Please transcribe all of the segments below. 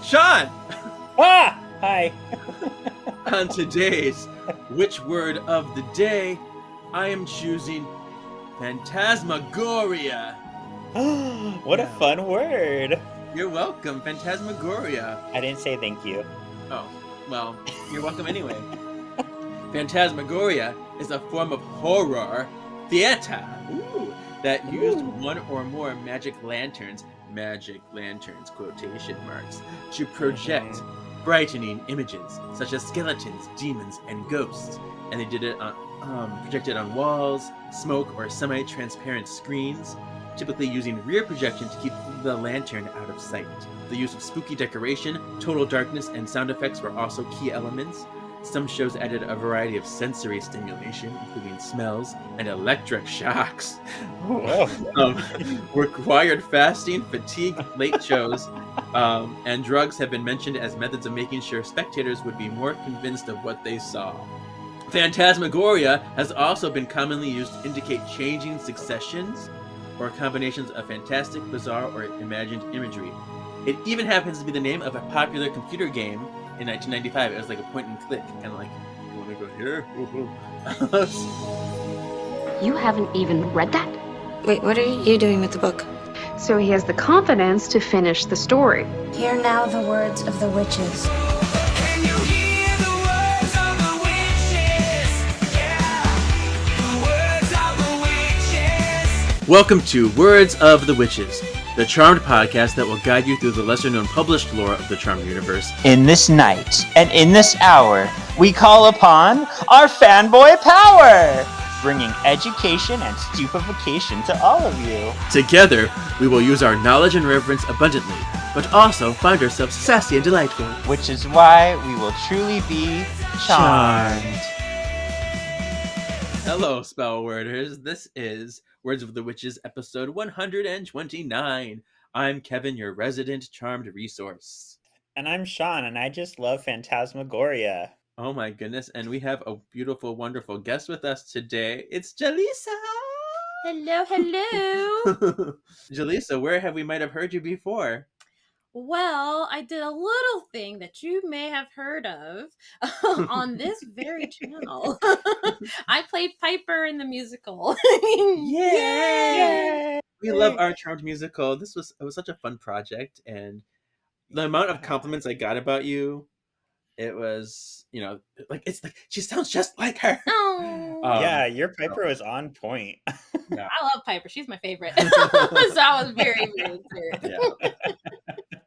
Sean! Ah! Hi. On today's Which Word of the Day, I am choosing Phantasmagoria. What a fun word. You're welcome, Phantasmagoria. I didn't say thank you. Oh, well, you're welcome anyway. Phantasmagoria is a form of horror theater that used one or more magic lanterns, quotation marks, to project frightening images such as skeletons, demons, and ghosts. And they did it on projected on walls, smoke, or semi-transparent screens, typically using rear projection to keep the lantern out of sight. The use of spooky decoration, total darkness, and sound effects were also key elements. Some shows added a variety of sensory stimulation, including smells and electric shocks. Required fasting, fatigue, late shows, and drugs have been mentioned as methods of making sure spectators would be more convinced of what they saw. Phantasmagoria has also been commonly used to indicate changing successions or combinations of fantastic, bizarre, or imagined imagery. It even happens to be the name of a popular computer game in 1995. It was like a point and click, kind of like, you want to go here? You haven't even read that? Wait, what are you doing with the book? So he has the confidence to finish the story. Hear now the words of the witches. Can you hear the words of the witches? Yeah, the words of the witches. Welcome to Words of the Witches, the Charmed podcast that will guide you through the lesser-known published lore of the Charmed universe. In this night and in this hour, we call upon our fanboy power, bringing education and stupefaction to all of you. Together, we will use our knowledge and reverence abundantly, but also find ourselves sassy and delightful. Which is why we will truly be charmed. Hello, spell worders. This is Words of the Witches, episode 129. I'm Kevin, your resident Charmed resource. And I'm Sean, and I just love Phantasmagoria. Oh my goodness, and we have a beautiful, wonderful guest with us today. It's Jaleesa! Hello, hello. Jaleesa, where have we might have heard you before? Well, I did a little thing that you may have heard of on this very channel. I played Piper in the musical. Yay! We love our Charmed musical. It was such a fun project, and the amount of compliments I got about you, it was, it's like she sounds just like her. Oh. Yeah, your Piper was on point. Yeah. I love Piper. She's my favorite. So I was very, very serious. Yeah.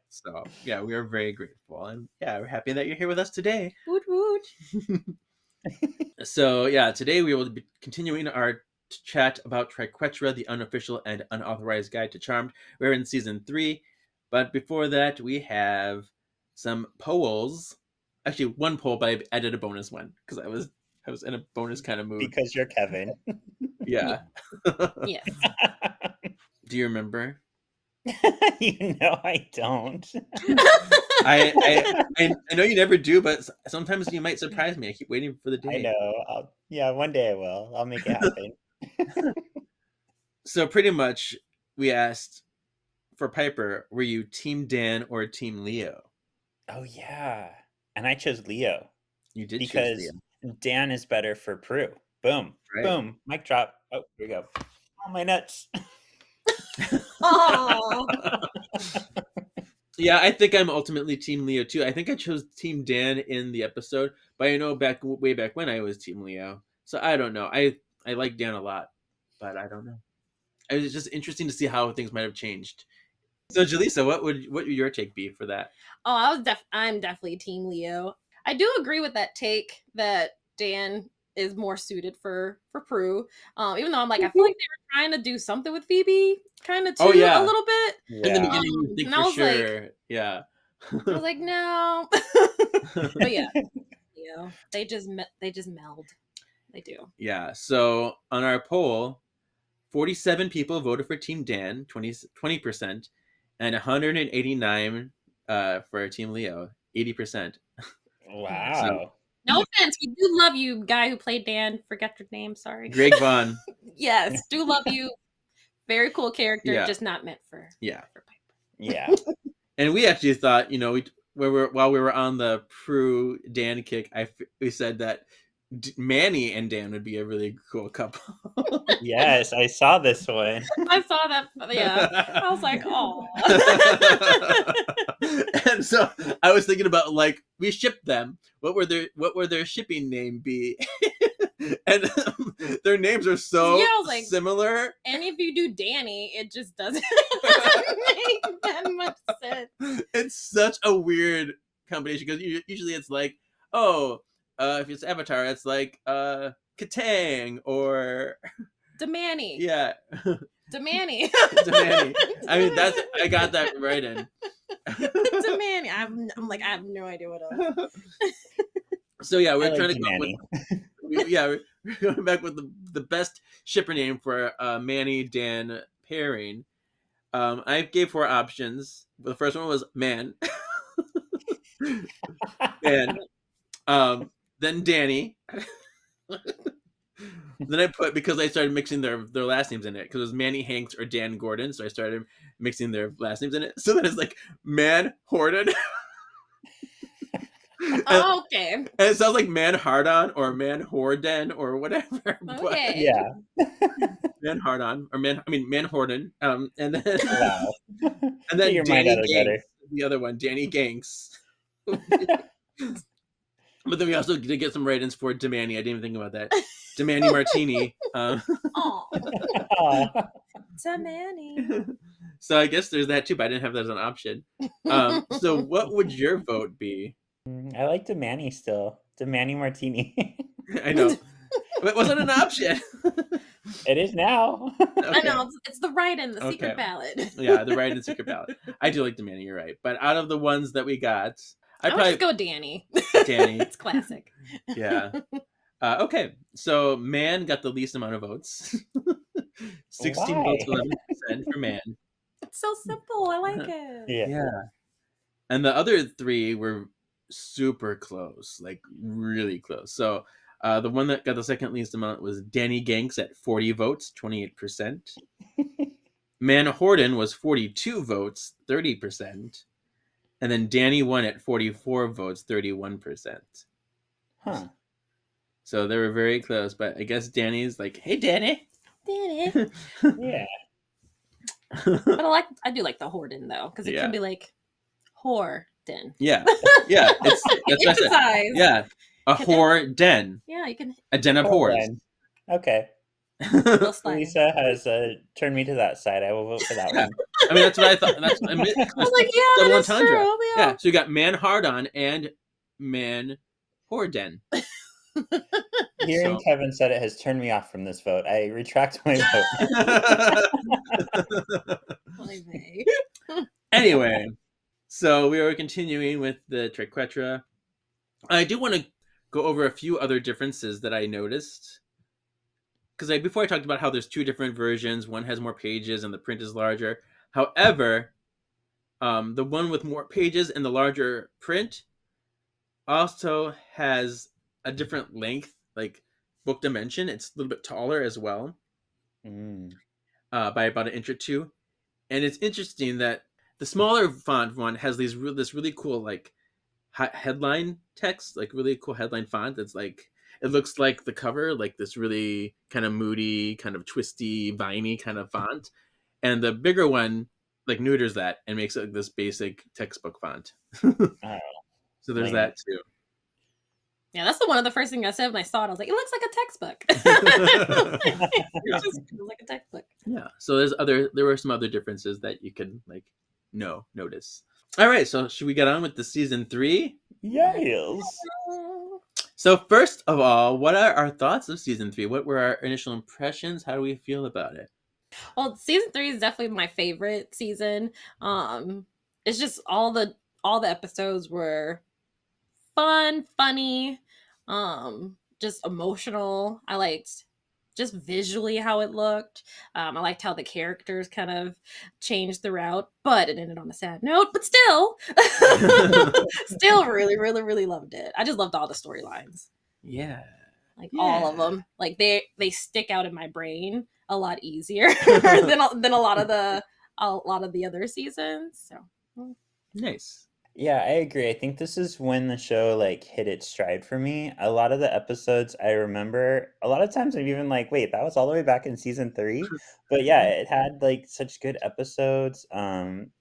So, yeah, we are very grateful. And yeah, we're happy that you're here with us today. Woot woot. So, yeah, today we will be continuing our chat about Triquetra, the unofficial and unauthorized guide to Charmed. We're in season 3. But before that, we have some polls. Actually, one poll, but I added a bonus one because I was in a bonus kind of mood. Because you're Kevin. Yeah. Yes. Do you remember? You know I don't. I know you never do, but sometimes you might surprise me. I keep waiting for the day. I know. One day I will. I'll make it happen. So pretty much, we asked for Piper, were you Team Dan or Team Leo? Oh, yeah. And I chose Leo. You did because choose Leo. Dan is better for Prue. Boom. Right. Boom. Mic drop. Oh, here we go. Oh, my nuts. Oh. Yeah, I think I'm ultimately Team Leo too. I think I chose Team Dan in the episode, but I know way back when I was Team Leo. So I don't know. I like Dan a lot, but I don't know. It was just interesting to see how things might have changed. So Jaleesa, what would your take be for that? Oh, I'm definitely Team Leo. I do agree with that take that Dan is more suited for Prue. Even though I'm like, I feel like they were trying to do something with Phoebe, kind of too, a little bit. Yeah. In the beginning, you think and I was sure. like, yeah. I was like, no. But yeah, they just meld. They do. Yeah. So on our poll, 47 people voted for Team Dan, 20%, and 189 for Team Leo, 80%. Wow. So, no offense, we do love you, guy who played Dan. Forget your name, sorry. Greg Vaughn. Yes, do love you. Very cool character, Yeah. just not meant for Yeah. for Piper. Yeah. And we actually thought, while we were on the Prue Dan kick, we said that Manny and Dan would be a really cool couple. Yes, I saw this one. I saw that. Yeah, I was like, oh. And so I was thinking about, like, we shipped them. What would their shipping name be? And their names are so Yeah, I was like- similar. And if you do Danny, it just doesn't make that much sense. It's such a weird combination because usually it's like, oh, if it's Avatar, it's like Katang or Demanny. yeah, Demanny. Demanny. I mean, I got that right in. Demanny. I'm like, I have no idea what else. So yeah, we're I trying like to come up Manny. we're going back with the best shipper name for Manny Dan pairing. I gave 4 options. The first one was Man. And then Danny. Then I put, because I started mixing their last names in it, because it was Manny Hanks or Dan Gordon, so I started mixing their last names in it. So then it's like Man Horden. Oh, okay. And it sounds like Man Hardon or Man Horden or whatever. Okay. Yeah. Man Hardon or Man Horden. And then Wow. and then Get your mind Danny out of the gutter. Ganks, the other one, Danny Ganks. But then we also did get some write-ins for Demanny. I didn't even think about that. Demanny Martini. Oh, Aw. Demanny. So I guess there's that too, but I didn't have that as an option. So what would your vote be? I like Demanny still. Demanny Martini. I know. But it wasn't an option. It is now. I know it's the write-in, the secret Okay. ballot. Yeah, the write-in secret ballot. I do like Demanny, you're right. But out of the ones that we got, I would probably just go Danny. Danny. It's classic. Yeah. Okay, so Man got the least amount of votes. 16 Why? votes, 11% for Man. It's so simple. I like it. Yeah. And the other 3 were super close, like really close. So the one that got the second least amount was Danny Ganks at 40 votes, 28%. Man Horden was 42 votes, 30%. And then Danny won at 44 votes, 31%. Huh. So they were very close, but I guess Danny's like, "Hey, Danny." Danny. Yeah. But I do like the Horden though, because it Yeah. can be like Horden. Yeah, yeah, that's what I said. Emphasize. Yeah, a Can whore den, Yeah, you can. a den of Well whores. then. Okay. Little slider. Lisa has turned me to that side. I will vote for that Yeah. one. I mean, that's what I thought. I I was like, yeah, Double that's entendre. true. Yeah, so you got Man Hardon and Man Whore Den. Hearing So- Kevin said it has turned me off from this vote. I retract my vote. Oy vey. Anyway, so we are continuing with the Triquetra. I do want to go over a few other differences that I noticed. Because before I talked about how there's 2 different versions, one has more pages and the print is larger. However, the one with more pages and the larger print also has a different length, like book dimension. It's a little bit taller as well, by about an inch or 2. And it's interesting that the smaller font one has this really cool like headline text, like really cool headline font. That's like, it looks like the cover, like this really kind of moody, kind of twisty, viney kind of font. And the bigger one like neuters that and makes it like this basic textbook font. Oh, So there's lame. that too. Yeah, that's one of the first things I said when I saw it. I was like, it looks like a textbook. It just feels like a textbook. Yeah. So there were some other differences that you could like notice. All right. So should we get on with the season 3? Yes. So first of all, what are our thoughts of season 3? What were our initial impressions? How do we feel about it? Well, season 3 is definitely my favorite season. It's just all the episodes were fun, funny, just emotional. I liked just visually how it looked. I liked how the characters kind of changed throughout, but it ended on a sad note. But still, still really, really, really loved it. I just loved all the storylines, Yeah. like all of Yeah. them. Like they stick out in my brain a lot easier than a lot of the other seasons. So Nice. Yeah, I agree. I think this is when the show like hit its stride for me. A lot of the episodes I remember, a lot of times I'm even like, wait, that was all the way back in season 3. But yeah, it had like such good episodes.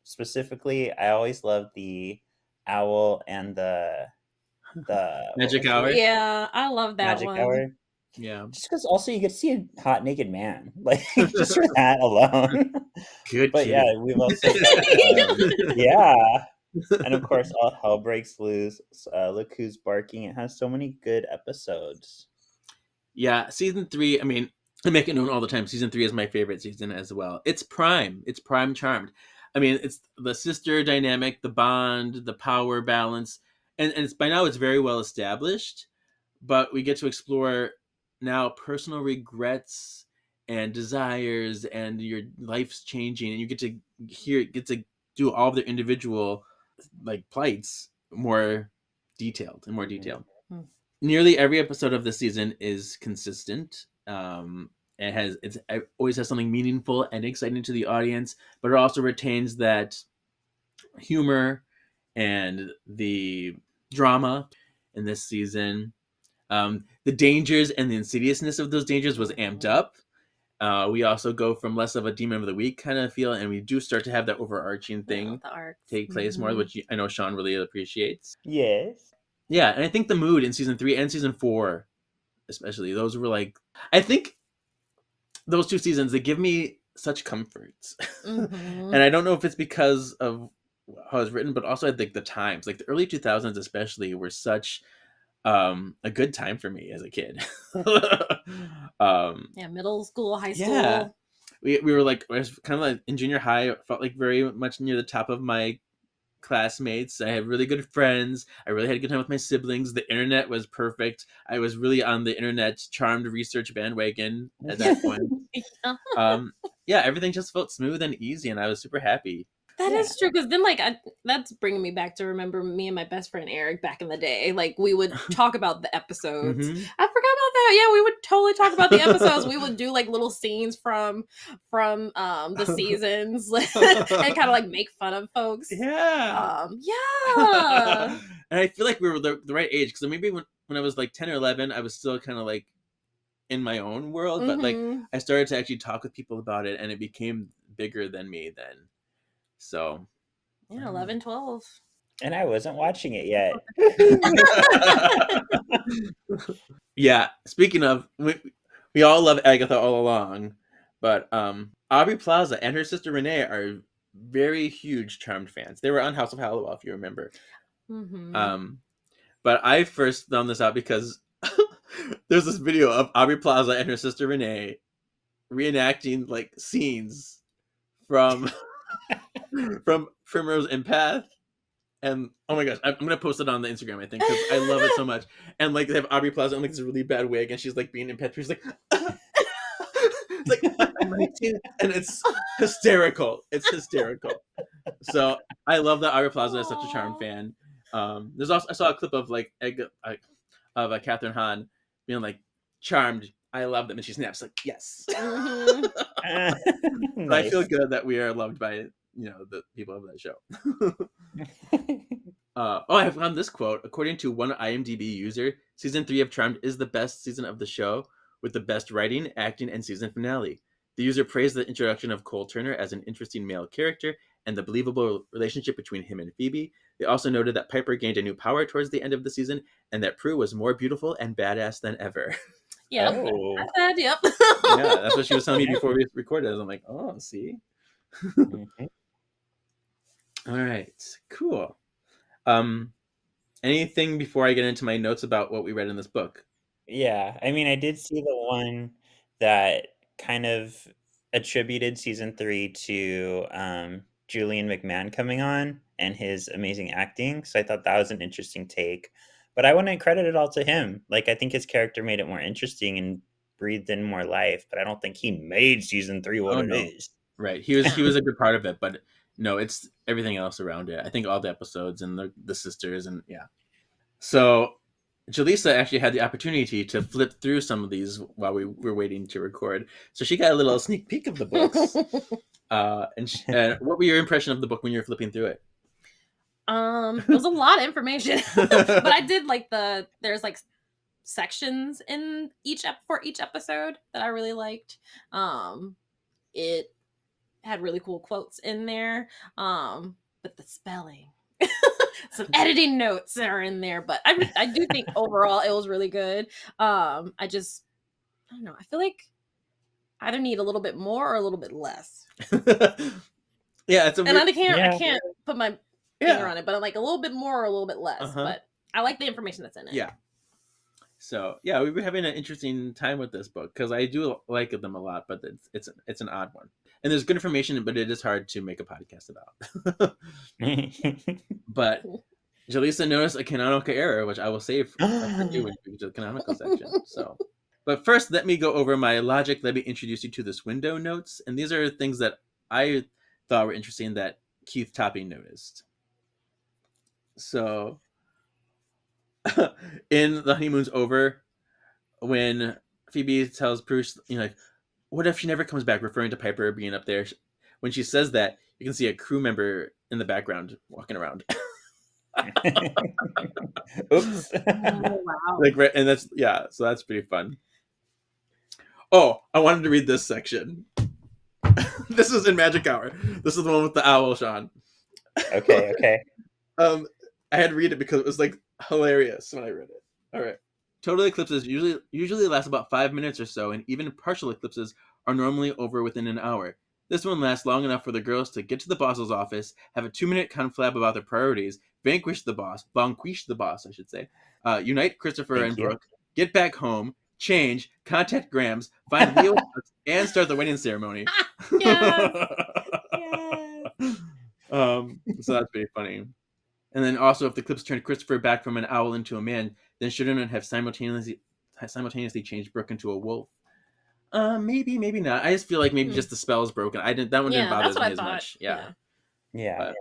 Specifically, I always loved the owl and the what Magic was it? Hour. Yeah, I love that Magic one. hour. Yeah. Just because also you get to see a hot naked man, like just for that alone. Good But yeah, kitty. we've also got yeah. And of course, all hell breaks loose. Look who's barking! It has so many good episodes. Yeah, season 3, I mean, I make it known all the time. Season 3 is my favorite season as well. It's prime. It's prime charmed. I mean, it's the sister dynamic, the bond, the power balance, and it's by now it's very well established. But we get to explore now personal regrets and desires, and your life's changing, and you get to do all of their individual like plights more detailed in more detail. Hmm. Nearly every episode of this season is consistent. It always has something meaningful and exciting to the audience, but it also retains that humor and the drama in this season. The dangers and the insidiousness of those dangers was amped up. We also go from less of a demon of the week kind of feel, and we do start to have that overarching Yeah, thing the arcs. take place more, Mhm. which I know Sean really appreciates. Yes. Yeah, and I think the mood in season 3 and season 4, especially, those were like, I think those 2 seasons, they give me such comforts. Mhm. And I don't know if it's because of how it's written, but also I think the times, like the early 2000s especially, were such a good time for me as a kid. Yeah, middle school, high Yeah. school. We were like, I was kind of like in junior high, I felt like very much near the top of my classmates. I had really good friends. I really had a good time with my siblings. The internet was perfect. I was really on the internet charmed research bandwagon at that point. Yeah. Yeah, everything just felt smooth and easy, and I was super happy. That Yeah. is true, because then that's bringing me back to remember me and my best friend Eric back in the day. Like we would talk about the episodes. Mhm. I forgot about that. Yeah, we would totally talk about the episodes. We would do like little scenes from the seasons and kind of like make fun of folks. Yeah. Yeah. And I feel like we were the right age, because maybe when I was like 10 or 11, I was still kind of like in my own world, but like Mhm. I started to actually talk with people about it, and it became bigger than me then. So Yeah, 11, 12. And I wasn't watching it yet. yeah, speaking of, we all love Agatha all along, but Aubrey Plaza and her sister Renee are very huge Charmed fans. They were on House of Hallowell, if you remember. Mhm. But I first found this out because there's this video of Aubrey Plaza and her sister Renee reenacting like scenes from from Primrose and Path. And oh my gosh, I'm gonna post it on the Instagram, I think, because I love it so much. And like they have Aubrey Plaza in like this really bad wig, and she's like being impetuous, like it's like I'm 19, and it's hysterical. It's hysterical. So I love that Aubrey Plaza is such a Charm Aw. fan. There's also I saw a clip of like of Catherine Hahn being like Charmed. I love them, and she snaps like yes. Mhm. So I feel Nice. good that we are loved by the people of that show. I have found this quote. According to one IMDb user, season 3 of Charmed is the best season of the show, with the best writing, acting, and season finale. The user praised the introduction of Cole Turner as an interesting male character and the believable relationship between him and Phoebe. They also noted that Piper gained a new power towards the end of the season, and that Prue was more beautiful and badass than ever. Yep. Oh. I said, yep. Yeah, that's what she was telling me before we recorded. I'm like, oh, see. Mhm. All right, cool. Anything before I get into my notes about what we read in this book? Yeah, I mean, I did see the one that kind of attributed season 3 to Julian McMahon coming on and his amazing acting. So I thought that was an interesting take. But I wouldn't credit it all to him. Like, I think his character made it more interesting and breathed in more life. But I don't think he made season 3 what Oh it no, is. right? He was a good part of it, but no, it's everything else around it. I think all the episodes and the sisters and yeah. So Jaleesa actually had the opportunity to flip through some of these while we were waiting to record. So she got a little sneak peek of the books. And what were your impression of the book when you were flipping through it? It was a lot of information, but I did like there's like sections in for each episode that I really liked. It had really cool quotes in there. But the spelling, some editing notes are in there, but I do think overall it was really good. I don't know. I feel like I either need a little bit more or a little bit less. Yeah, it's a And weird... I can't put my finger Yeah. on it, but I'm like a little bit more or a little bit less. Uh-huh. But I like the information that's in it. Yeah. So yeah, we've been having an interesting time with this book because I do like them a lot, but it's an odd one. And there's good information, but it is hard to make a podcast about. But Jaleesa noticed a canonical error, which I will save for you when we get to the canonical section. So, but first, let me go over my logic. Let me introduce you to this window notes, and these are things that I thought were interesting that Keith Topping noticed. So, in The Honeymoon's Over, when Phoebe tells Bruce, like, what if she never comes back, referring to Piper being up there. When she says that, you can see a crew member in the background walking around. Oops. Oh, wow. Like, right, and so that's pretty fun. Oh, I wanted to read this section. This is in Magic Hour. This is the one with the owl, Sean. Okay. I had to read it because it was like hilarious when I read it. All right. Total eclipses usually last about 5 minutes or so, and even partial eclipses are normally over within an hour. This one lasts long enough for the girls to get to the boss's office, have a 2-minute conflab about their priorities, vanquish the boss, I should say, unite Christopher Thank and you. Brooke, get back home, change, contact Grams, find Leo, and start the wedding ceremony. Yes. So that's pretty funny. And then also, if the clips turned Christopher back from an owl into a man, then shouldn't it have simultaneously changed Brooke into a wolf? Maybe not. I just feel like maybe just the spell is broken. That one didn't bother that's what me I as thought. much. Yeah. Yeah.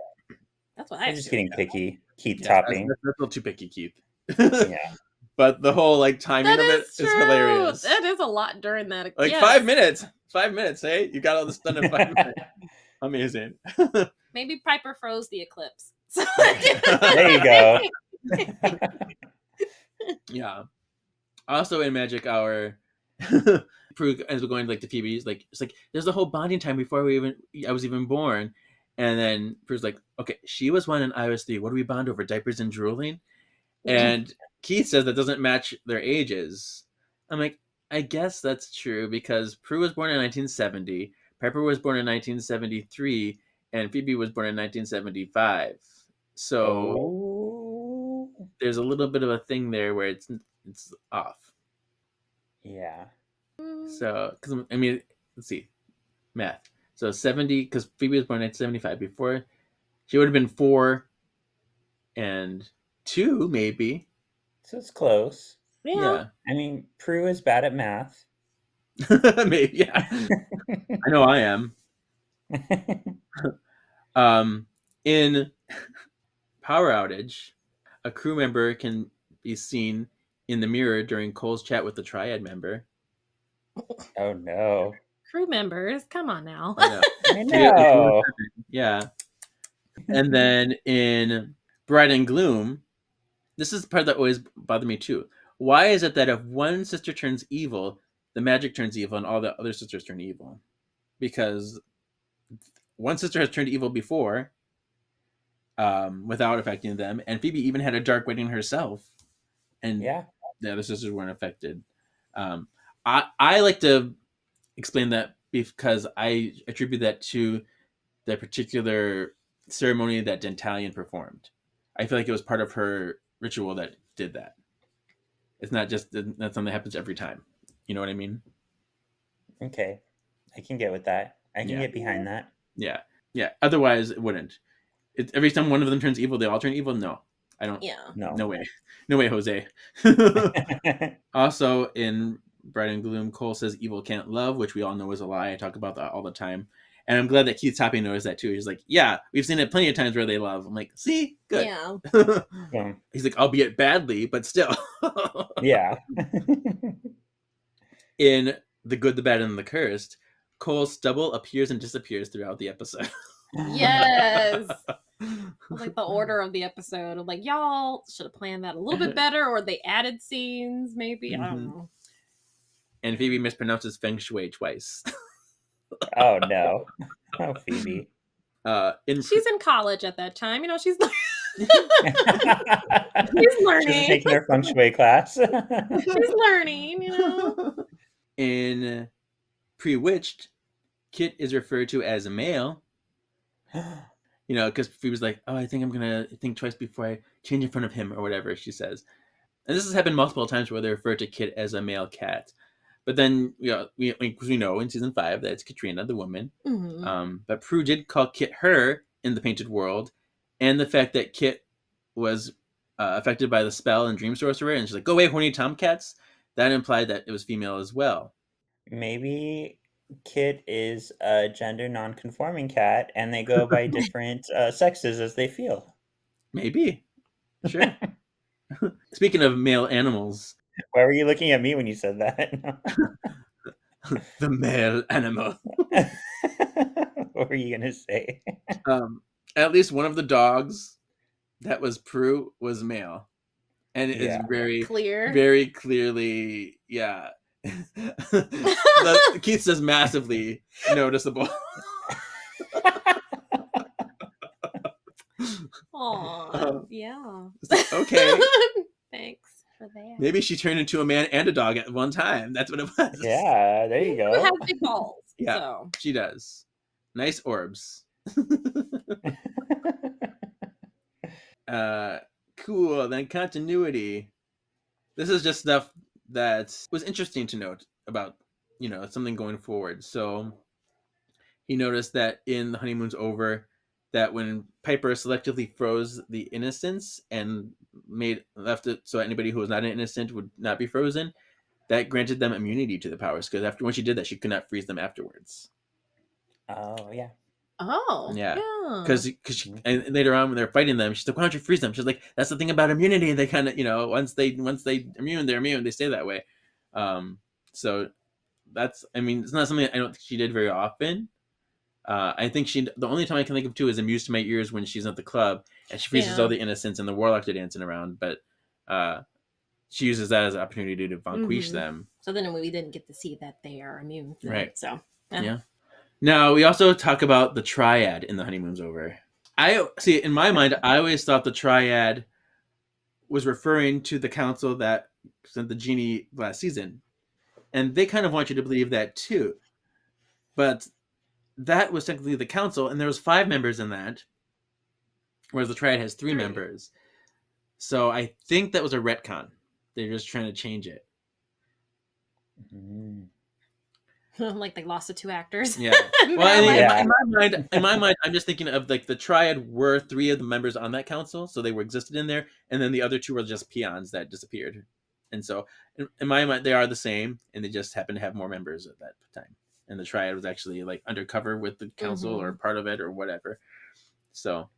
That's what I I'm just assumed. getting picky. Keith Yeah, Topping. That's a little too picky, Keith. Yeah. But the whole like timing of it is hilarious. That is a lot during that. Like 5 minutes. 5 minutes, hey? You got all this done in 5 minutes. Amazing. Maybe Piper froze the eclipse. There you go. Yeah. Also in Magic Hour, Prue, as we're going like to Phoebe's, like it's like there's a whole bonding time before I was even born, and then Prue's like, okay, she was 1 and I was 3. What do we bond over? Diapers and drooling? And Keith says that doesn't match their ages. I'm like, I guess that's true because Prue was born in 1970, Piper was born in 1973, and Phoebe was born in 1975. So there's a little bit of a thing there where it's off. Yeah. So, because I mean, let's see, math. So 70, because Phoebe was born in 1975. Before, she would have been 4 and 2, maybe. So it's close. Yeah. I mean, Prue is bad at math. Maybe, yeah. I know I am. In Power Outage, a crew member can be seen in the mirror during Cole's chat with the Triad member. Oh no. Crew members, come on now. I know. I know. Yeah. And then in Bride and Gloom, this is the part that always bothered me too. Why is it that if one sister turns evil, the magic turns evil and all the other sisters turn evil? Because one sister has turned evil before, without affecting them, and Phoebe even had a dark wedding herself, and the other sisters weren't affected. I like to explain that because I attribute that to the particular ceremony that Dentalion performed. I feel like it was part of her ritual that did that. It's not just that's something that happens every time. You know what I mean? Okay. I can get with that. I can get behind that. Yeah. Otherwise, it wouldn't. Every time one of them turns evil, they all turn evil? No. I don't. Yeah. No way. No way, Jose. Also, in Bride and Gloom, Cole says evil can't love, which we all know is a lie. I talk about that all the time. And I'm glad that Keith Topping noticed that too. He's like, yeah, we've seen it plenty of times where they love. I'm like, see? Good. Yeah. He's like, albeit badly, but still. Yeah. In The Good, the Bad, and the Cursed, Cole's stubble appears and disappears throughout the episode. Yes. Like the order of the episode of like y'all should have planned that a little bit better, or they added scenes maybe. I don't know. And Phoebe mispronounces feng shui twice. Oh no. Oh, Phoebe. She's in college at that time. You know, she's She's learning. taking her feng shui class. She's learning. You know. In Pre-Witched, Kit is referred to as a male. You know, because Phoebe's like, oh, I think I'm gonna think twice before I change in front of him or whatever she says. And this has happened multiple times where they refer to Kit as a male cat. But then, you know, we know in season 5 that it's Katrina, the woman. Mhm. But Prue did call Kit her in the Painted World, and the fact that Kit was affected by the spell and Dream Sorcerer, and she's like, "Go away, horny tomcats." That implied that it was female as well. Maybe Kit is a gender non-conforming cat, and they go by different sexes as they feel. Maybe, sure. Speaking of male animals, Why were you looking at me when you said that? the male animal. What were you gonna say? At least one of the dogs that was Prue was male, and it is Yeah. very Clear. very clearly, yeah. Keith says massively noticeable. Aw, yeah. It's like, okay, Thanks for that. maybe she turned into a man and a dog at one time. That's what it was. Yeah, there you Who go. has big balls? Yeah. So. She does. Nice orbs. Cool. Then continuity. This is just stuff that was interesting to note about, you know, something going forward. So he noticed that in The Honeymoon's Over, that when Piper selectively froze the innocents and left it so anybody who was not an innocent would not be frozen, that granted them immunity to the powers, because when she did that, she could not freeze them afterwards. Oh yeah. Oh. Yeah. Yeah. Because and later on when they're fighting them, she's like, "Why don't you freeze them?" She's like, "That's the thing about immunity. They kind of, you know, once they immune, they're immune. They stay that way." So that's, I mean, it's not something I don't think she did very often. I think the only time I can think of too is "Amused to My Ears" when she's at the club and she freezes all the innocents and the warlocks are dancing around, but she uses that as an opportunity to vanquish them. So then we didn't get to see that they are immune. Right. So Yeah. Now, we also talk about the triad in The Honeymoon's Over. I see, in my mind, I always thought the triad was referring to the council that sent the genie last season. And they kind of want you to believe that too. But that was technically the council, and there was 5 members in that, whereas the triad has 3 members. So I think that was a retcon. They're just trying to change it. like they lost the 2 actors. Yeah. Well, in my mind, I'm just thinking of like the triad were 3 of the members on that council, so they were existed in there, and then the other 2 were just peons that disappeared. And so, in my mind, they are the same, and they just happen to have more members at that time. And the triad was actually like undercover with the council or part of it or whatever. So,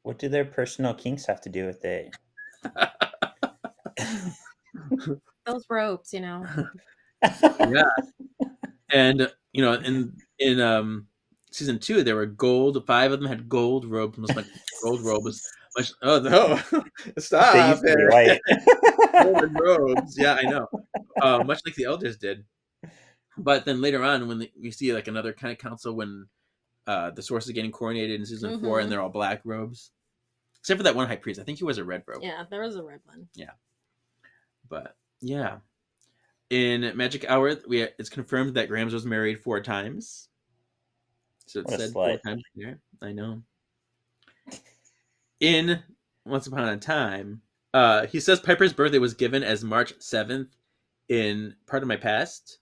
what do their personal kinks have to do with it? Those ropes, you know. Yeah. And you know, in season 2, there were gold. 5 of them had gold robes. Much like gold robes. Much. Oh no! Stop! They used to be white. Golden robes. Yeah, I know. Much like the elders did. But then later on, when we see like another kind of council, when the source is getting coronated in season 4, and they're all black robes, except for that one high priest. I think he was a red robe. Yeah, there was a red one. Yeah. But yeah. In Magic Hour, it's confirmed that Grams was married 4 times. So it said 4 times here. I know. In Once Upon a Time, he says Piper's birthday was given as March 7th in Part of My Past.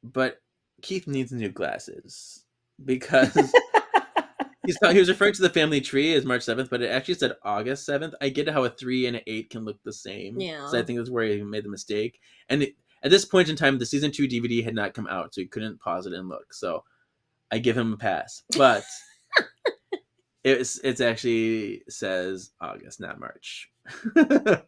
But Keith needs new glasses because he was referring to the family tree as March 7th, but it actually said August 7th. I get how a 3 and an 8 can look the same. Yeah. So I think that's where he made the mistake. And at this point in time, the season 2 DVD had not come out, so he couldn't pause it and look. So I give him a pass. But it actually says August, not March. But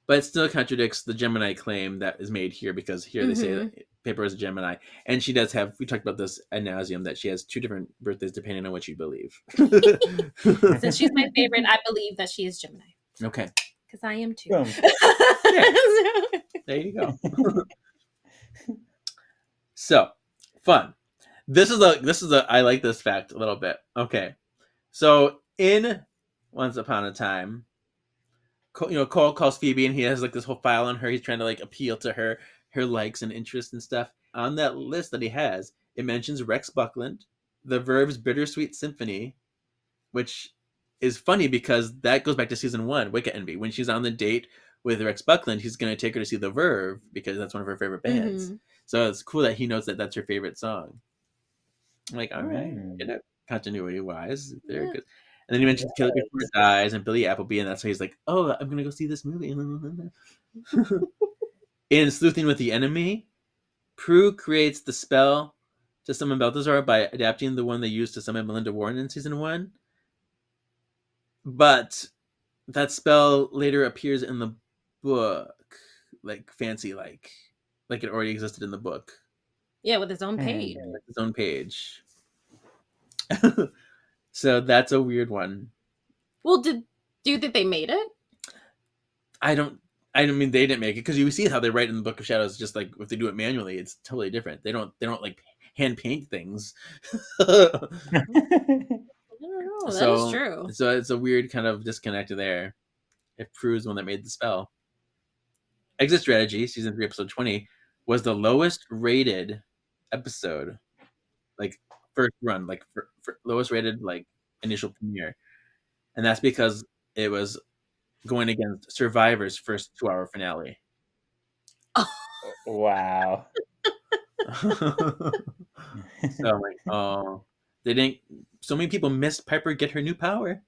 it still contradicts the Gemini claim that is made here, because here they say that paper is a Gemini, and she does have. We talked about this ad nauseum that she has 2 different birthdays depending on what you believe. Since she's my favorite, I believe that she is Gemini. Okay, Because I am too. Boom. there you go. So fun. This is a. I like this fact a little bit. Okay, so in Once Upon a Time, Cole calls Phoebe, and he has like this whole file on her. He's trying to like appeal to her likes and interests and stuff. On that list that he has, it mentions Rex Buckland, the Verve's Bittersweet Symphony, which is funny because that goes back to season 1, Wicked Envy. When she's on the date with Rex Buckland, he's going to take her to see the Verve because that's one of her favorite bands. So it's cool that he knows that that's her favorite song. I'm like, all right, continuity wise, very good. And then he mentions Kill It Before It Dies and Billy Appleby, and that's why he's like, oh, I'm going to go see this movie. In Sleuthing with the Enemy, Prue creates the spell to summon Balthazar by adapting the one they used to summon Melinda Warren in season 1. But that spell later appears in the book, like fancy, like it already existed in the book. Yeah, with his own page. With his own page. So that's a weird one. Well, do you think they made it? I mean, they didn't make it because you see how they write in the Book of Shadows. Just like if they do it manually, it's totally different. They don't like hand paint things. I don't know. That is true. So it's a weird kind of disconnect there. If Prue is the one that made the spell. Exit Strategy, season 3, episode 20, was the lowest rated episode, like first run, like for lowest rated like initial premiere, and that's because it was going against Survivor's first 2-hour finale. Wow. So I'm like, oh, they didn't. So many people missed Piper get her new power.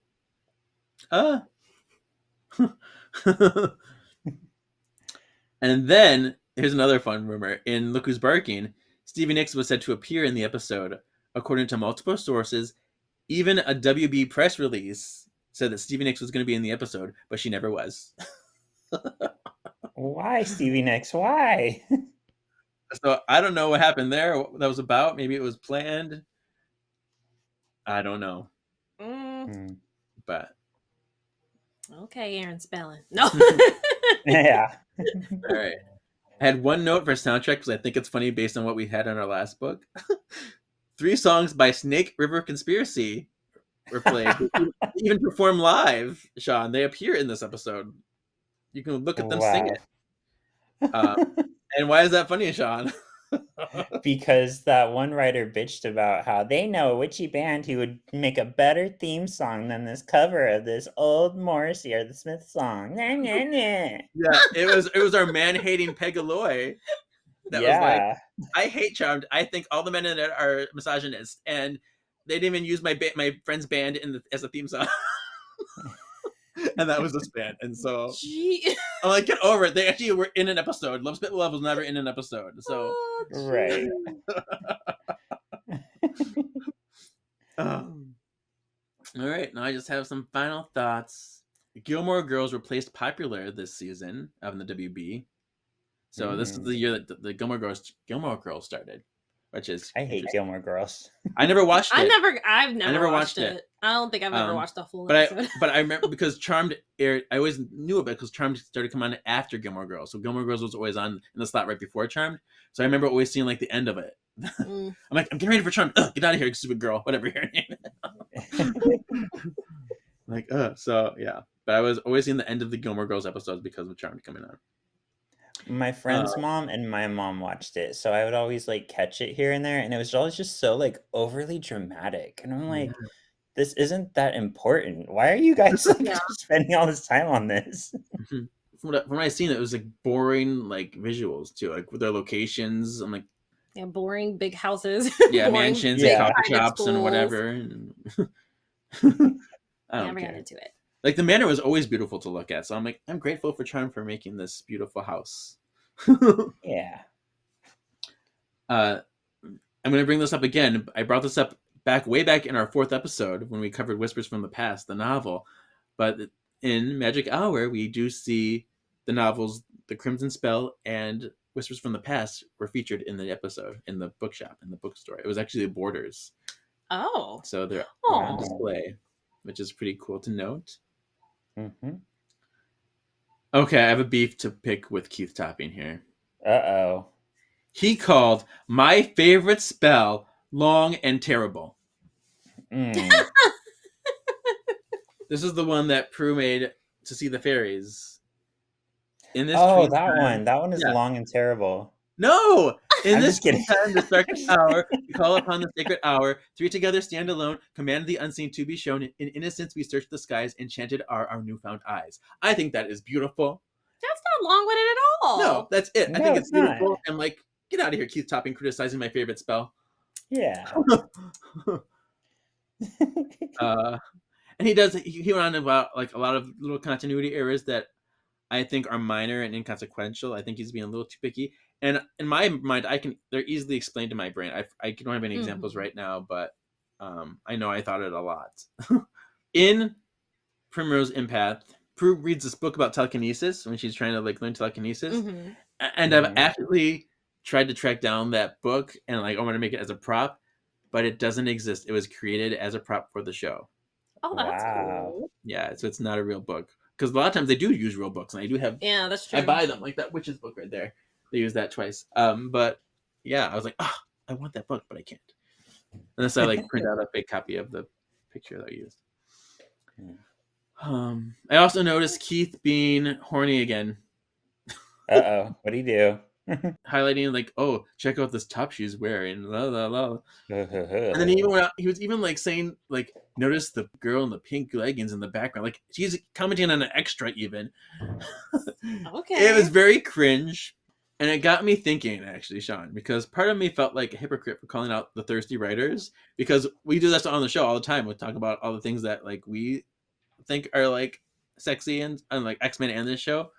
And then here's another fun rumor. In Look Who's Barking, Stevie Nicks was said to appear in the episode. According to multiple sources, even a WB press release said that Stevie Nicks was going to be in the episode, but she never was. Why, Stevie Nicks? Why? So I don't know what happened there. What that was about. Maybe it was planned. I don't know. But Okay, Aaron Spelling. No. Yeah. all right. I had one note for soundtrack because I think it's funny based on what we had on our last book. 3 songs by Snake River Conspiracy were played. Even perform live, Sean. They appear in this episode. You can look at them sing it. And why is that funny, Sean? Because that one writer bitched about how they know a witchy band who would make a better theme song than this cover of this old Morrissey or the Smith song. Nah, nah, nah. Yeah, it was our man-hating Pegaloy that was like, I hate Charmed. I think all the men in it are misogynist, and they didn't even use my friend's band as a theme song. And that was this band, and so I'm like, get over it. They actually were in an episode. Love Spit Love was never in an episode, so Right. All right, now I just have some final thoughts. Gilmore Girls replaced Popular this season of the WB. So this is the year that the Gilmore Girls started, which is I hate Gilmore Girls. I never watched it. I've never watched it. I don't think I've ever watched the full episode. But I remember because Charmed aired. I always knew it because Charmed started coming on after Gilmore Girls. So Gilmore Girls was always on in the slot right before Charmed. So I remember always seeing like the end of it. I'm like, I'm getting ready for Charmed. Get out of here, you stupid girl. Whatever your name is. So yeah. But I was always seeing the end of the Gilmore Girls episodes because of Charmed coming on. My friend's mom and my mom watched it, so I would always like catch it here and there, and it was always just so like overly dramatic, and I'm like, this isn't that important. Why are you guys like spending all this time on this? From what I seen, it was like boring like visuals too, like with their locations. I'm like, yeah, boring big houses. Yeah, mansions and coffee shops and whatever. I never got into it. Like the manor was always beautiful to look at, so I'm like, I'm grateful for Charm for making this beautiful house. Yeah. I'm gonna bring this up again. I brought this up way back in our 4th episode when we covered Whispers from the Past, the novel. But in Magic Hour, we do see the novels The Crimson Spell and Whispers from the Past were featured in the episode in the bookshop, in the bookstore. It was actually the Borders. Oh. So they're Oh. on display, which is pretty cool to note. Mm-hmm. Okay, I have a beef to pick with Keith Topping here. Uh-oh. He called my favorite spell long and terrible. Mm. This is the one that Prue made to see the fairies. In this Oh, dream that time- one. That one is Yeah. long and terrible. No! In I'm this just kidding. time, the darkest hour, we call upon the sacred hour. Three together stand alone, command the unseen to be shown. In innocence, we search the skies. Enchanted are our newfound eyes. I think that is beautiful. That's not long-winded at all. No, that's it. I No, think it's it's beautiful. not. And like, get out of here, Keith Topping, criticizing my favorite spell. Yeah. And he went on about like a lot of little continuity errors that I think are minor and inconsequential. I think he's being a little too picky. And in my mind, they're easily explained to my brain. I don't have any examples right now, but I know I thought it a lot. In Primrose Empath, Prue reads this book about telekinesis when she's trying to like learn telekinesis. Mhm. And I've actually tried to track down that book and like I want to make it as a prop, but it doesn't exist. It was created as a prop for the show. Oh, that's Wow. cool. Yeah, so it's not a real book. Because a lot of times they do use real books, and I do have. Yeah, that's true. I buy them, like that witch's book right there. They use that twice. But yeah, I was like, oh, I want that book, but I can't. Unless I like print out a fake copy of the picture that I used. I also noticed Keith being horny again, Uh-oh. What'd he do? highlighting like, oh, check out this top she's wearing, la la la. And then he even went out, he was even like saying like, notice the girl in the pink leggings in the background. Like she's commenting on an extra even. Okay. It was very cringe. And it got me thinking, actually, Sean, because part of me felt like a hypocrite for calling out the thirsty writers, because we do this on the show all the time. We talk about all the things that like we think are like sexy and like X-Men and this show.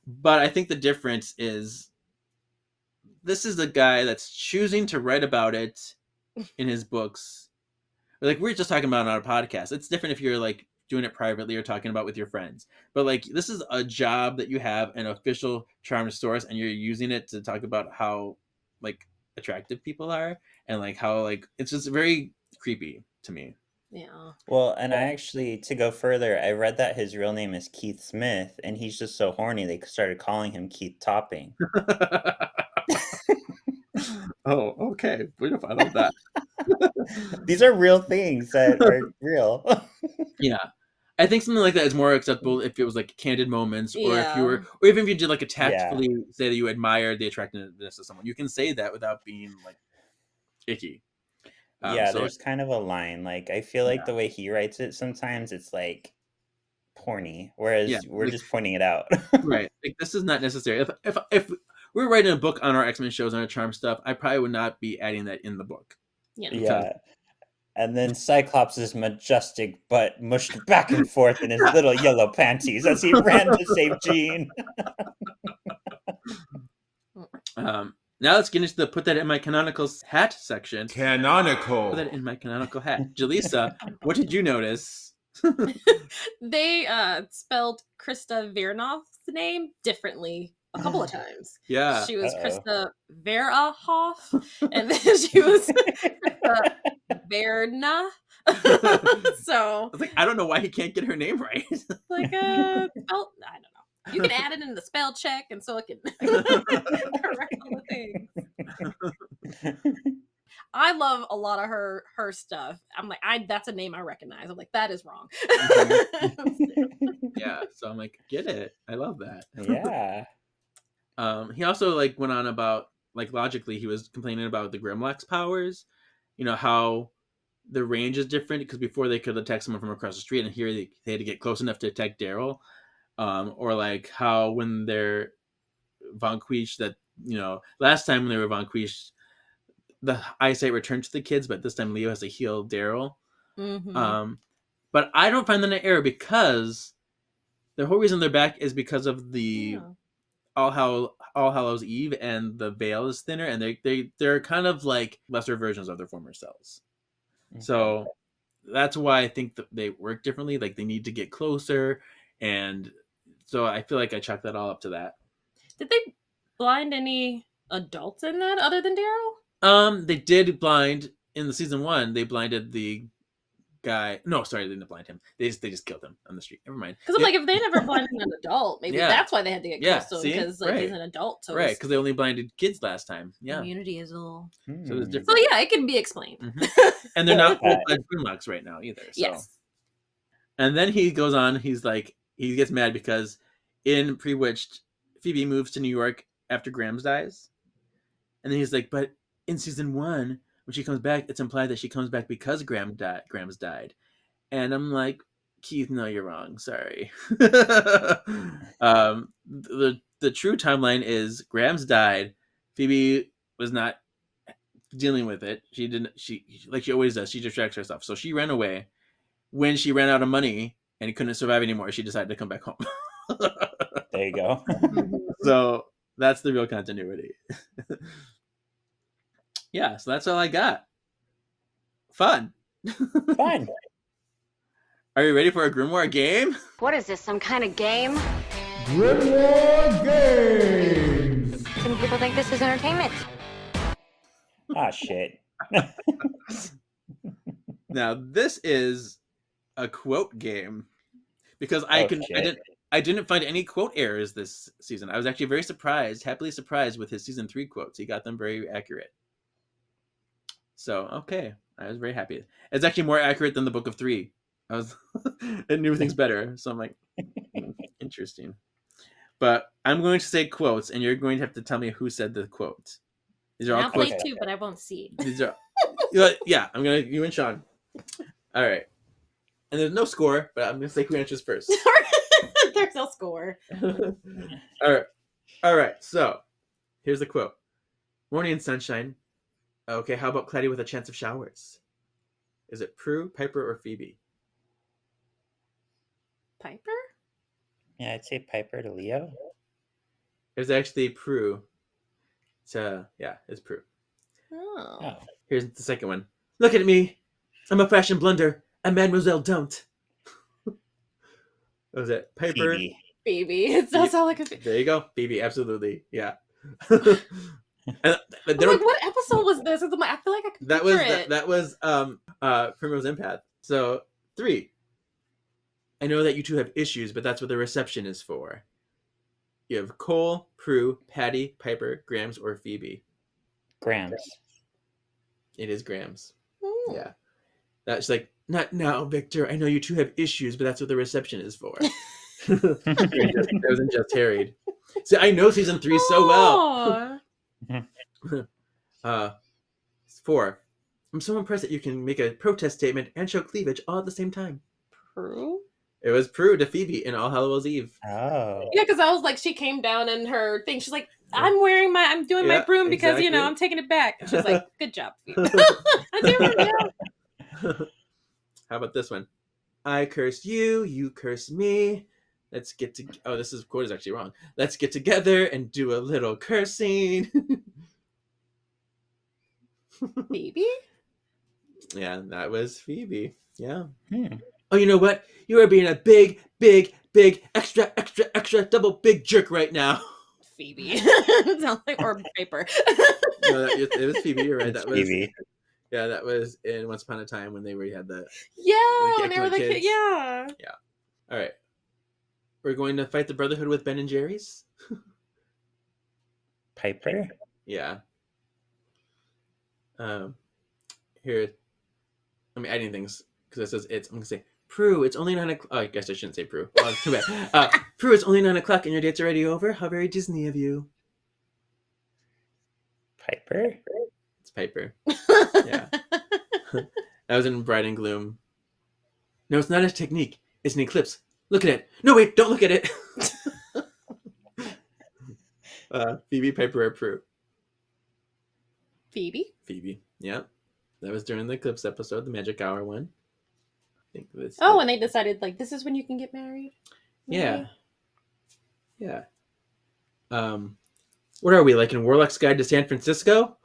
But I think the difference is this is the guy that's choosing to write about it in his books. Like we were just talking about on our podcast. It's different if you're like doing it privately or talking about with your friends. But like this is a job that you have, an official charm source, and you're using it to talk about how like attractive people are and like how like it's just very creepy to me. Yeah. Well, and I actually, to go further, I read that his real name is Keith Smith, and he's just so horny they started calling him Keith Topping. Oh, okay. Beautiful. I love that. These are real things that are real. Yeah. I think something like that is more acceptable if it was like candid moments, or if you Yeah. were, or even if you did like a tactfully say that you admired the attractiveness of someone. You can say that without being like icky. Yeah, so there's kind of a line. Like, I feel like Yeah. the way he writes it, sometimes it's like porny, whereas Yeah, we're like- just pointing it out. right, like this is not necessary. If we were writing a book on our X-Men shows on our charm stuff, I probably would not be adding that in the book. Yeah. Yeah. And then Cyclops' majestic butt mushed back and forth in his little yellow panties as he ran to save Jean. Now let's get into the put that in my canonical hat section. Canonical. Put that in my canonical hat. Jaleesa, what did you notice? They spelled Krista Vernoff's name differently a couple of times. Yeah. She was Uh-oh. Krista Verahoff, and then she was Krista Verna. So, I was like, I don't know why he can't get her name right. like, spell, I don't know. You can add it in the spell check, and so it can correct all the things. I love a lot of her stuff. I'm like, that's a name I recognize. I'm like, that is wrong. Yeah. So I'm like, get it. I love that. Yeah. He also like went on about like logically he was complaining about the Grimlock's powers, you know, how the range is different because before they could attack someone from across the street, and here they had to get close enough to attack Daryl, or like how when they're vanquished, that you know last time when they were vanquished, the eyesight returned to the kids, but this time Leo has to heal Daryl. Mhm. But I don't find that an error because the whole reason they're back is because of the Yeah. All Hallows Eve, and the veil is thinner, and they're kind of like lesser versions of their former selves. So that's why I think that they work differently. Like they need to get closer, and so I feel like I chalk that all up to that. Did they blind any adults in that other than Daryl? They did blind in the season 1. They blinded the guy. No, sorry, they didn't blind him. They just killed him on the street. Never mind. Because I'm like, if they never blinded an adult, maybe Yeah. that's why they had to get Yeah, close to him see? because like he's Right. an adult. So Right, his because they only blinded kids last time. Yeah. immunity is a little. So it's Hmm. different. So yeah, it can be explained. And they're not Okay. full-fledged Grimlocks right now either. So. Yes. And then he goes on. He's like, he gets mad because in Pre-Witched, Phoebe moves to New York after Grams dies. And then he's like, but in season 1, when she comes back, it's implied that she comes back because Grams died. And I'm like, Keith, no, you're wrong. Sorry. The true timeline is Grams died. Phoebe was not dealing with it. She like she always does. She distracts herself. So she ran away. When she ran out of money and couldn't survive anymore, she decided to come back home. There you go. So that's the real continuity. Yeah, so that's all I got. Fun. Fine. Are you ready for a Grimoire game? What is this, some kind of game? Grimoire Games! Some people think this is entertainment. Ah, shit. Now this is a quote game because Oh, shit. I didn't find any quote errors this season. I was actually very surprised, happily surprised with his season 3 quotes. He got them very accurate. So okay, I was very happy. It's actually more accurate than the Book of 3. It knew things better. So I'm like, interesting. But I'm going to say quotes, and you're going to have to tell me who said the quote. These are all I'll play quotes. too, but I won't see. These are, yeah. I'm gonna you and Sean. All right, and there's no score, but I'm gonna say who answers first. There's no score. All right. So here's the quote: "Morning and sunshine. Okay, how about cloudy with a chance of showers? Is it Prue, Piper, or Phoebe?" Piper? Yeah, I'd say Piper to Leo. It was actually Prue. So yeah, it's Prue. Oh. Oh. Here's the second one. "Look at me. I'm a fashion blunder. And Mademoiselle don't." What was it? Piper. Phoebe. Phoebe. It does sound like a Phoebe. There you go. Phoebe, absolutely. Yeah. And, but I'm they like, don't- what episode was this? I feel like I could that was picture it. that was Primrose Empath. So 3. "I know that you two have issues, but that's what the reception is for." You have Cole, Prue, Patty, Piper, Grams, or Phoebe. Grams. It is Grams. Hmm. Yeah. That's like, "Not now, Victor. I know you two have issues, but that's what the reception is for." That wasn't just harried. See, I know season 3 so well. Aw. 4. "I'm so impressed that you can make a protest statement and show cleavage all at the same time." Prue? It was Prue to Phoebe in All Hallows Eve. Oh. Yeah, because I was like, she came down in her thing. She's like, I'm doing my Yeah, broom because, exactly. I'm taking it back. And she's like, good job, Phoebe. I do remember. How about this one? "I curse you, you curse me. Let's get to. Oh, this quote is actually wrong. Let's get together and do a little cursing." Phoebe? Yeah, that was Phoebe. Yeah. Hmm. "Oh, you know what? You are being a big, big, big, extra, extra, extra, double big jerk right now." Phoebe. Sounds like, or Piper. No, it was Phoebe. You're right. It's That was Phoebe. yeah. That was in Once Upon a Time when they had the. Yeah, Like when they were the excellent kid. kids. Yeah. All right. We're going to fight the Brotherhood with Ben and Jerry's. Piper. Yeah. Here, I'm adding things because it says it's. I'm gonna say Prue. It's only 9 o'clock. Oh, I guess I shouldn't say Prue. Oh, it's too bad. Prue, it's only 9 o'clock and your date's already over. How very Disney of you. Piper. It's Piper. Yeah. That was in Bride and Gloom. "No, it's not a technique. It's an eclipse. Look at it. No, wait, don't look at it." Phoebe, Piper, or Prue? Phoebe? Phoebe. Yeah. That was during the eclipse episode, the Magic Hour one. I think this. Oh, and they decided, like, this is when you can get married? Yeah. Yeah. What are we, like in Warlock's Guide to San Francisco?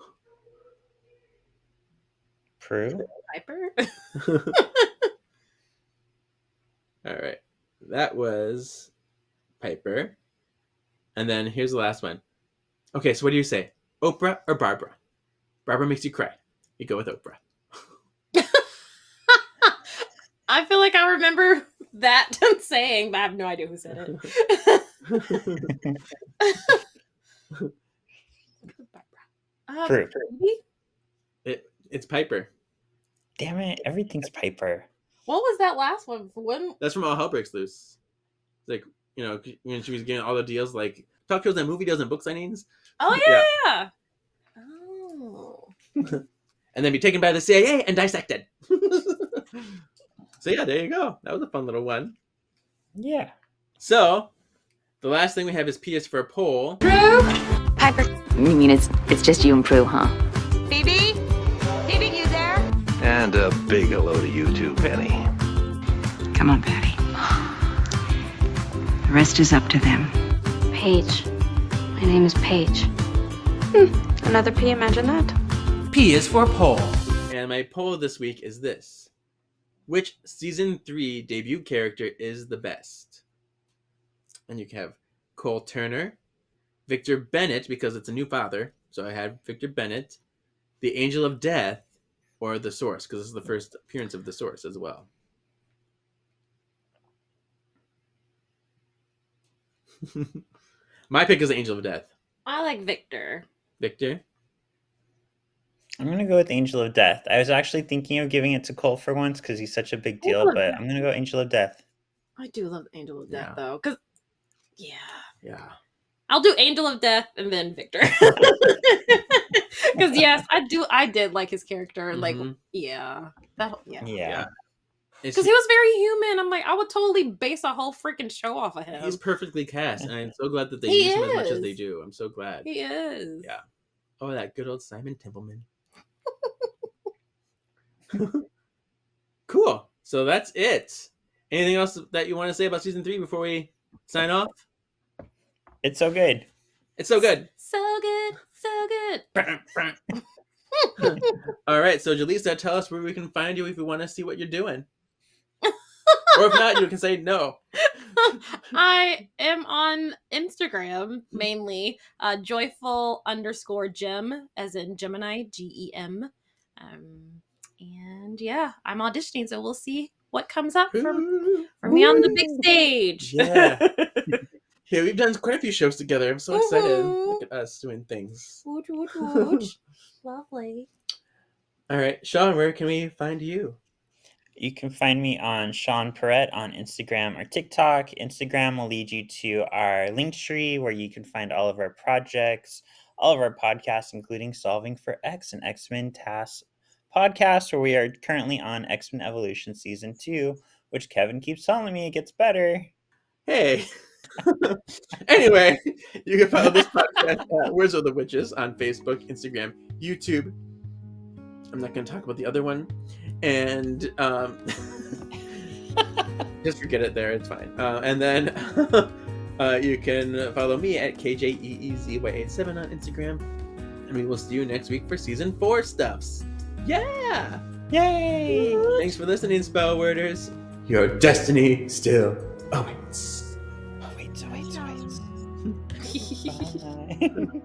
Prue. Piper? All right. That was Piper. And then here's the last one. Okay, so what do you say? Oprah or Barbara? Barbara makes you cry. You go with Oprah. I feel like I remember that saying, but I have no idea who said it. True. Maybe? It's Piper. Damn it, everything's Piper. What was that last one? When? That's from All Hell Breaks Loose. It's like, when she was getting all the deals, like talk shows and movie deals and book signings. Oh yeah. Oh. And then be taken by the CIA and dissected. So yeah, there you go. That was a fun little one. Yeah. So, the last thing we have is P is for a poll. Piper. You mean it's just you and Prue, huh? Phoebe? Phoebe, you there? And a big hello to you too, Penny. Come on, Patty. The rest is up to them. Paige. My name is Paige. Another P, imagine that. P is for poll. And my poll this week is this. Which season 3 debut character is the best? And you can have Cole Turner, Victor Bennett, because it's a new father. So I had Victor Bennett, the Angel of Death, or the Source, because this is the first appearance of the Source as well. My pick is the Angel of Death. I like Victor. Victor? I'm going to go with Angel of Death. I was actually thinking of giving it to Cole for once because he's such a big deal, Angel of but Death. I'm going to go Angel of Death. I do love Angel of Death Yeah. though, because Yeah. I'll do Angel of Death and then Victor. Because yes, I did like his character. Like Mhm. yeah. Yeah. Because he was very human. I'm like, I would totally base a whole freaking show off of him. He's perfectly cast, and I'm so glad that they He use him as much as is. they do. I'm so glad. He is. Yeah. Oh, that good old Simon Templeman. Cool. So that's it. Anything else that you want to say about season 3 before we sign off? It's so good. It's so good. So good. So good. All right. So, Jaleesa, tell us where we can find you if we want to see what you're doing. Or if not, you can say no. I am on Instagram mainly, joyful_gem, as in Gemini, GEM. And yeah, I'm auditioning, so we'll see what comes up from me on the big stage. Yeah. Yeah, we've done quite a few shows together. I'm so excited. Woohoo. Look at us doing things. Woot, woot, woot. Lovely. All right, Sean, where can we find you? You can find me on Sean Perrette on Instagram or TikTok. Instagram will lead you to our link tree where you can find all of our projects, all of our podcasts, including Solving for X and X-Men Tasks podcast, where we are currently on X-Men Evolution Season 2, which Kevin keeps telling me it gets better. Hey. Anyway, you can follow this podcast at Words of the Witches on Facebook, Instagram, YouTube. I'm not going to talk about the other one. And just forget it there. It's fine. And then you can follow me at KJEEZY87 on Instagram. And we will see you next week for season 4 stuffs. Yeah! Yay! Thanks for listening, Spellworders. Your destiny still awaits. Wait. Bye. Bye.